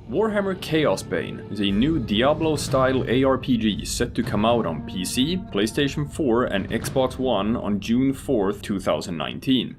Warhammer Chaosbane is a new Diablo-style ARPG set to come out on PC, PlayStation 4 and Xbox One on June 4th, 2019.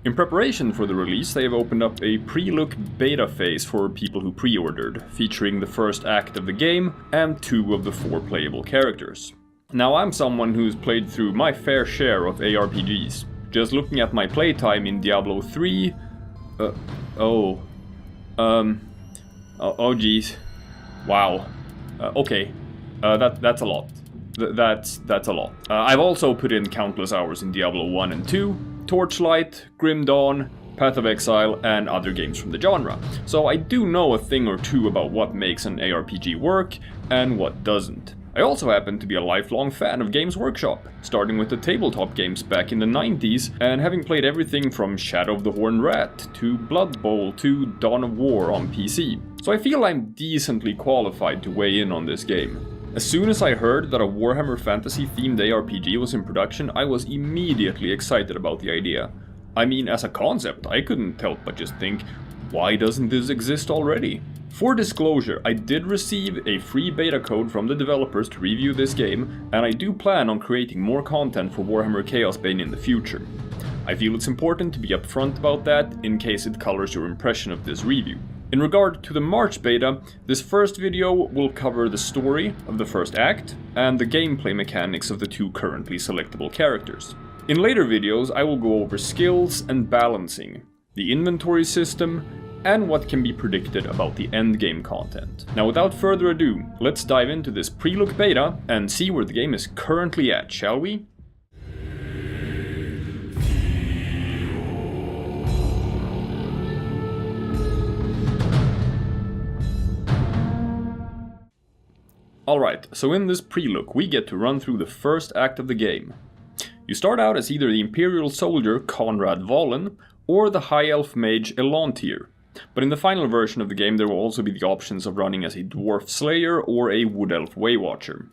In preparation for the release, they have opened up a pre-look beta phase for people who pre-ordered, featuring the first act of the game and 2 of the 4 playable characters. Now, I'm someone who's played through my fair share of ARPGs. Just looking at my playtime in Diablo 3... Oh geez. Wow. Okay. That's a lot. That's a lot. I've also put in countless hours in Diablo 1 and 2, Torchlight, Grim Dawn, Path of Exile, and other games from the genre. So I do know a thing or two about what makes an ARPG work, and what doesn't. I also happen to be a lifelong fan of Games Workshop, starting with the tabletop games back in the 90s, and having played everything from Shadow of the Horned Rat, to Blood Bowl, to Dawn of War on PC. So I feel I'm decently qualified to weigh in on this game. As soon as I heard that a Warhammer Fantasy themed ARPG was in production, I was immediately excited about the idea. I mean, as a concept, I couldn't help but just think, why doesn't this exist already? For disclosure, I did receive a free beta code from the developers to review this game, and I do plan on creating more content for Warhammer Chaosbane in the future. I feel it's important to be upfront about that, in case it colors your impression of this review. In regard to the March beta, this first video will cover the story of the first act, and the gameplay mechanics of the 2 currently selectable characters. In later videos, I will go over skills and balancing, the inventory system, and what can be predicted about the endgame content. Now, without further ado, let's dive into this pre-look beta and see where the game is currently at, shall we? Alright, so in this pre-look we get to run through the first act of the game. You start out as either the Imperial Soldier Conrad Valen or the High Elf Mage Elantir. But in the final version of the game there will also be the options of running as a Dwarf Slayer or a Wood Elf Waywatcher.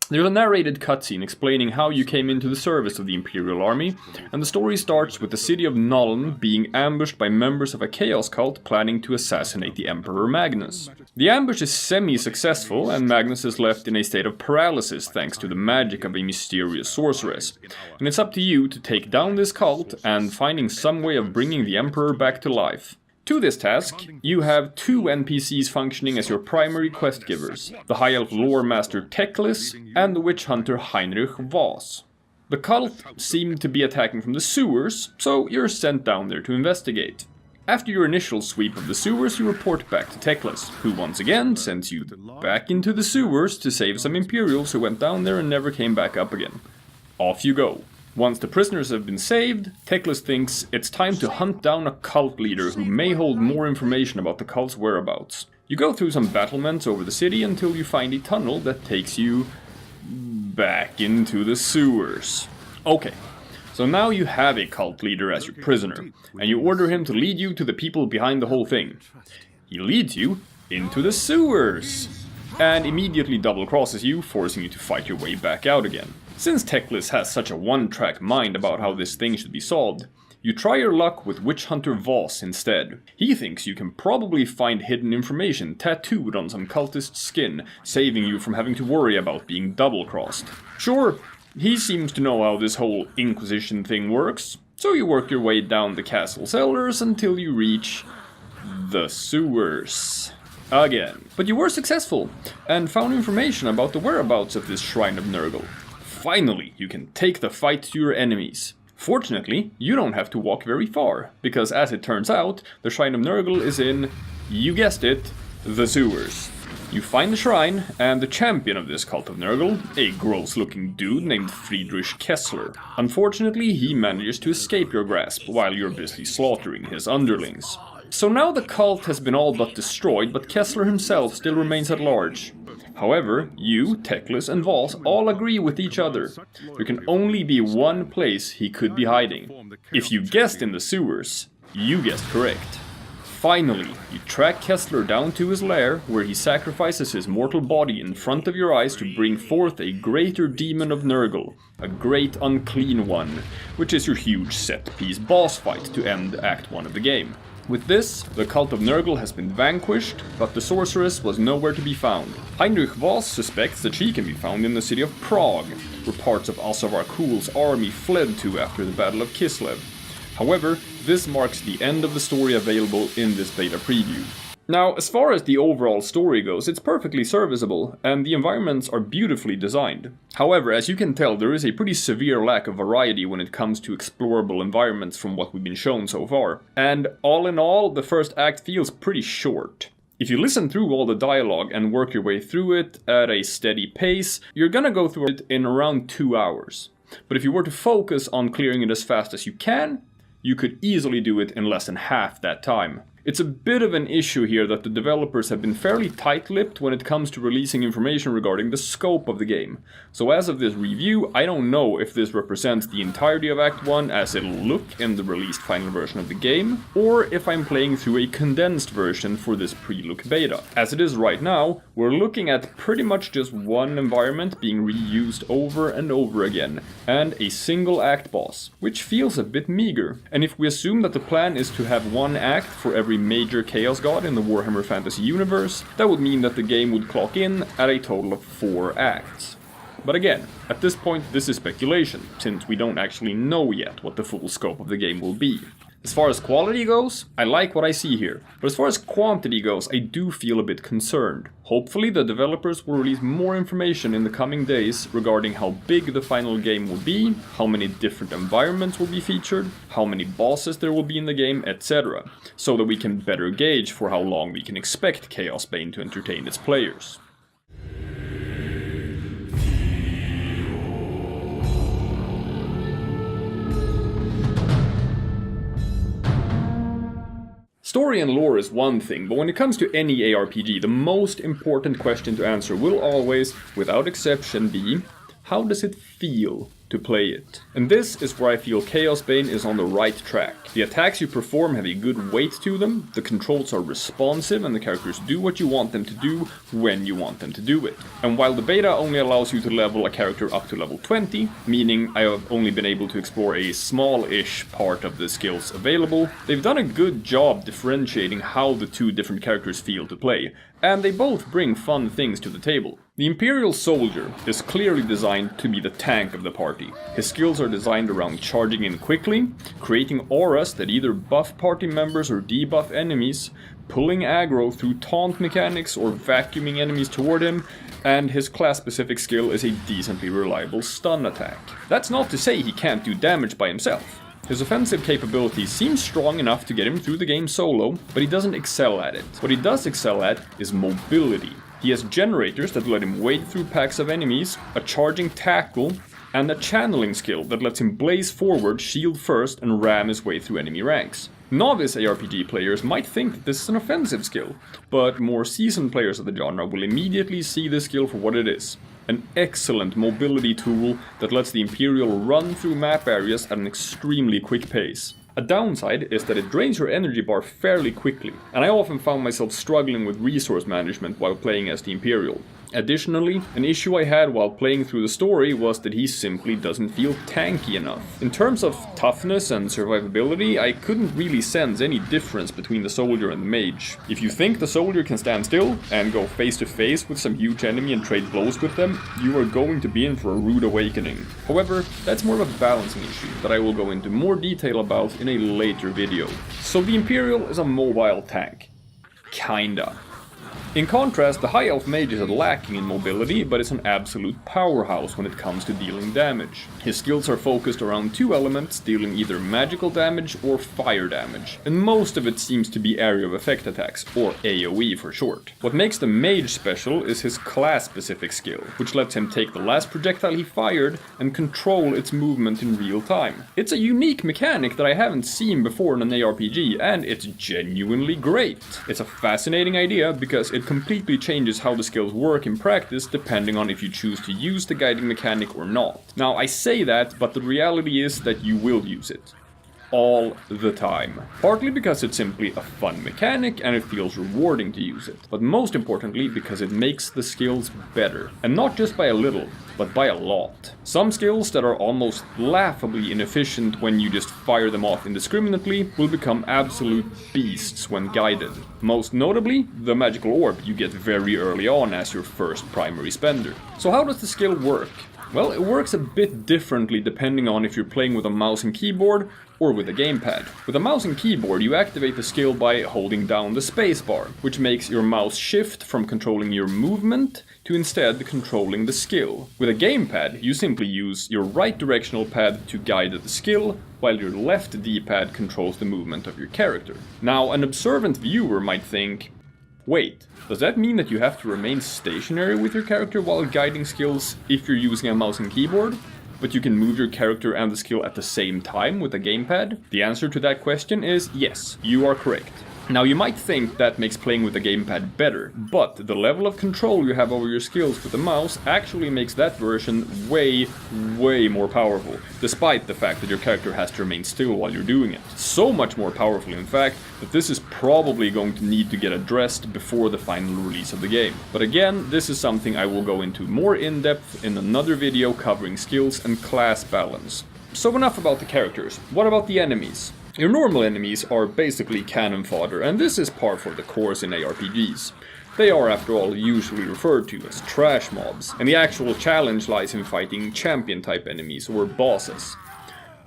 There's a narrated cutscene explaining how you came into the service of the Imperial Army, and the story starts with the city of Nuln being ambushed by members of a chaos cult planning to assassinate the Emperor Magnus. The ambush is semi-successful, and Magnus is left in a state of paralysis thanks to the magic of a mysterious sorceress. And it's up to you to take down this cult and finding some way of bringing the Emperor back to life. To this task, you have 2 NPCs functioning as your primary quest givers, the High Elf Lore Master Teclis and the Witch Hunter Heinrich Voss. The cult seem to be attacking from the sewers, so you're sent down there to investigate. After your initial sweep of the sewers, you report back to Teclis, who once again sends you back into the sewers to save some Imperials who went down there and never came back up again. Off you go. Once the prisoners have been saved, Teclis thinks it's time to hunt down a cult leader who may hold more information about the cult's whereabouts. You go through some battlements over the city until you find a tunnel that takes you back into the sewers. Okay, so now you have a cult leader as your prisoner, and you order him to lead you to the people behind the whole thing. He leads you into the sewers, and immediately double-crosses you, forcing you to fight your way back out again. Since Teclis has such a one-track mind about how this thing should be solved, you try your luck with Witch Hunter Voss instead. He thinks you can probably find hidden information tattooed on some cultist's skin, saving you from having to worry about being double-crossed. Sure, he seems to know how this whole Inquisition thing works, so you work your way down the castle cellars until you reach the sewers. Again. But you were successful, and found information about the whereabouts of this Shrine of Nurgle. Finally, you can take the fight to your enemies. Fortunately, you don't have to walk very far, because as it turns out, the Shrine of Nurgle is in, you guessed it, the sewers. You find the shrine, and the champion of this cult of Nurgle, a gross-looking dude named Friedrich Kessler. Unfortunately, he manages to escape your grasp while you're busy slaughtering his underlings. So now the cult has been all but destroyed, but Kessler himself still remains at large. However, you, Teclis, and Voss all agree with each other. There can only be one place he could be hiding. If you guessed in the sewers, you guessed correct. Finally, you track Kessler down to his lair, where he sacrifices his mortal body in front of your eyes to bring forth a greater demon of Nurgle, a great unclean one, which is your huge set-piece boss fight to end Act 1 of the game. With this, the cult of Nurgle has been vanquished, but the sorceress was nowhere to be found. Heinrich Voss suspects that she can be found in the city of Prague, where parts of Asavar Kul's army fled to after the Battle of Kislev. However, this marks the end of the story available in this beta preview. Now, as far as the overall story goes, it's perfectly serviceable, and the environments are beautifully designed. However, as you can tell, there is a pretty severe lack of variety when it comes to explorable environments from what we've been shown so far. And all in all, the first act feels pretty short. If you listen through all the dialogue and work your way through it at a steady pace, you're gonna go through it in around 2 hours. But if you were to focus on clearing it as fast as you can, you could easily do it in less than half that time. It's a bit of an issue here that the developers have been fairly tight-lipped when it comes to releasing information regarding the scope of the game. So as of this review, I don't know if this represents the entirety of Act 1 as it'll look in the released final version of the game, or if I'm playing through a condensed version for this pre-look beta. As it is right now, we're looking at pretty much just one environment being reused over and over again, and a single act boss, which feels a bit meager. And if we assume that the plan is to have one act for every major chaos god in the Warhammer Fantasy universe, that would mean that the game would clock in at a total of 4 acts. But again, at this point this is speculation, since we don't actually know yet what the full scope of the game will be. As far as quality goes, I like what I see here, but as far as quantity goes, I do feel a bit concerned. Hopefully the developers will release more information in the coming days regarding how big the final game will be, how many different environments will be featured, how many bosses there will be in the game, etc. So that we can better gauge for how long we can expect Chaosbane to entertain its players. Story and lore is one thing, but when it comes to any ARPG, the most important question to answer will always, without exception, be: how does it feel to play it? And this is where I feel Chaosbane is on the right track. The attacks you perform have a good weight to them, the controls are responsive, and the characters do what you want them to do when you want them to do it. And while the beta only allows you to level a character up to level 20, meaning I have only been able to explore a small-ish part of the skills available, they've done a good job differentiating how the two different characters feel to play, and they both bring fun things to the table. The Imperial Soldier is clearly designed to be the tank of the party. His skills are designed around charging in quickly, creating auras that either buff party members or debuff enemies, pulling aggro through taunt mechanics or vacuuming enemies toward him, and his class-specific skill is a decently reliable stun attack. That's not to say he can't do damage by himself. His offensive capabilities seem strong enough to get him through the game solo, but he doesn't excel at it. What he does excel at is mobility. He has generators that let him wade through packs of enemies, a charging tackle, and a channeling skill that lets him blaze forward, shield first, and ram his way through enemy ranks. Novice ARPG players might think that this is an offensive skill, but more seasoned players of the genre will immediately see this skill for what it is. An excellent mobility tool that lets the Imperial run through map areas at an extremely quick pace. A downside is that it drains your energy bar fairly quickly, and I often found myself struggling with resource management while playing as the Imperial. Additionally, an issue I had while playing through the story was that he simply doesn't feel tanky enough. In terms of toughness and survivability, I couldn't really sense any difference between the Soldier and the Mage. If you think the Soldier can stand still and go face to face with some huge enemy and trade blows with them, you are going to be in for a rude awakening. However, that's more of a balancing issue that I will go into more detail about in a later video. So the Imperial is a mobile tank. Kinda. In contrast, the High Elf Mage is lacking in mobility, but is an absolute powerhouse when it comes to dealing damage. His skills are focused around 2 elements, dealing either magical damage or fire damage, and most of it seems to be area of effect attacks, or AoE for short. What makes the Mage special is his class-specific skill, which lets him take the last projectile he fired and control its movement in real time. It's a unique mechanic that I haven't seen before in an ARPG, and it's genuinely great. It's a fascinating idea because it completely changes how the skills work in practice depending on if you choose to use the guiding mechanic or not. Now I say that, but the reality is that you will use it. all the time. Partly because it's simply a fun mechanic and it feels rewarding to use it, but most importantly because it makes the skills better. And not just by a little, but by a lot. Some skills that are almost laughably inefficient when you just fire them off indiscriminately will become absolute beasts when guided. Most notably, the magical orb you get very early on as your first primary spender. So how does the skill work? Well, it works a bit differently depending on if you're playing with a mouse and keyboard or with a gamepad. With a mouse and keyboard, you activate the skill by holding down the spacebar, which makes your mouse shift from controlling your movement to instead controlling the skill. With a gamepad, you simply use your right directional pad to guide the skill, while your left D-pad controls the movement of your character. Now, an observant viewer might think, wait, does that mean that you have to remain stationary with your character while guiding skills if you're using a mouse and keyboard? But you can move your character and the skill at the same time with a gamepad? The answer to that question is yes, you are correct. Now you might think that makes playing with a gamepad better, but the level of control you have over your skills with the mouse actually makes that version way more powerful, despite the fact that your character has to remain still while you're doing it. So much more powerful in fact, that this is probably going to need to get addressed before the final release of the game. But again, this is something I will go into more in depth in another video covering skills and class balance. So enough about the characters, what about the enemies? Your normal enemies are basically cannon fodder, and this is par for the course in ARPGs. They are, after all, usually referred to as trash mobs, and the actual challenge lies in fighting champion-type enemies, or bosses.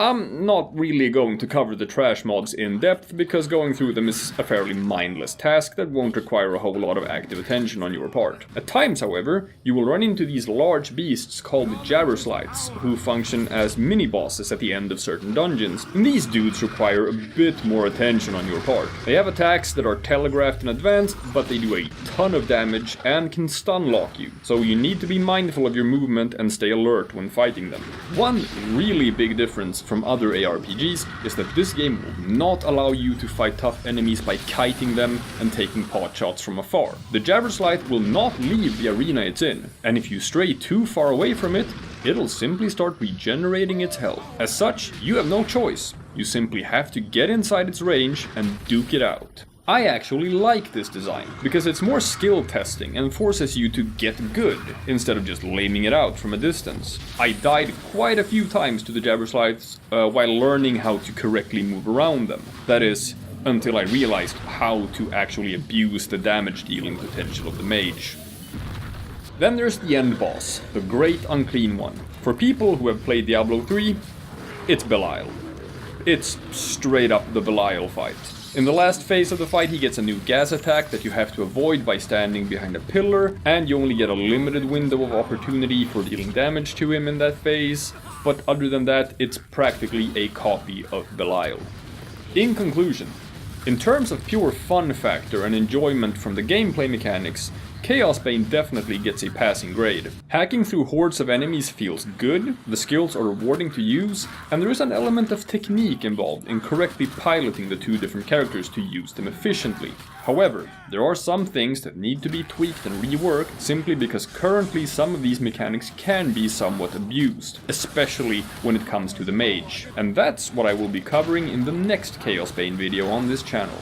I'm not really going to cover the trash mobs in depth, because going through them is a fairly mindless task that won't require a whole lot of active attention on your part. At times, however, you will run into these large beasts called jabberslights, who function as mini-bosses at the end of certain dungeons, and these dudes require a bit more attention on your part. They have attacks that are telegraphed in advance, but they do a ton of damage and can stun lock you, so you need to be mindful of your movement and stay alert when fighting them. One really big difference from other ARPGs is that this game will not allow you to fight tough enemies by kiting them and taking pot shots from afar. The jabberslite will not leave the arena it's in, and if you stray too far away from it, it'll simply start regenerating its health. As such, you have no choice. You simply have to get inside its range and duke it out. I actually like this design, because it's more skill testing and forces you to get good, instead of just laming it out from a distance. I died quite a few times to the jabberslights while learning how to correctly move around them. That is, until I realized how to actually abuse the damage dealing potential of the mage. Then there's the end boss, the Great Unclean One. For people who have played Diablo 3, it's Belial. It's straight up the Belial fight. In the last phase of the fight, he gets a new gas attack that you have to avoid by standing behind a pillar, and you only get a limited window of opportunity for dealing damage to him in that phase, but other than that, it's practically a copy of Belial. In conclusion, in terms of pure fun factor and enjoyment from the gameplay mechanics, Chaosbane definitely gets a passing grade. Hacking through hordes of enemies feels good, the skills are rewarding to use, and there is an element of technique involved in correctly piloting the two different characters to use them efficiently. However, there are some things that need to be tweaked and reworked simply because currently some of these mechanics can be somewhat abused, especially when it comes to the mage. And that's what I will be covering in the next Chaosbane video on this channel.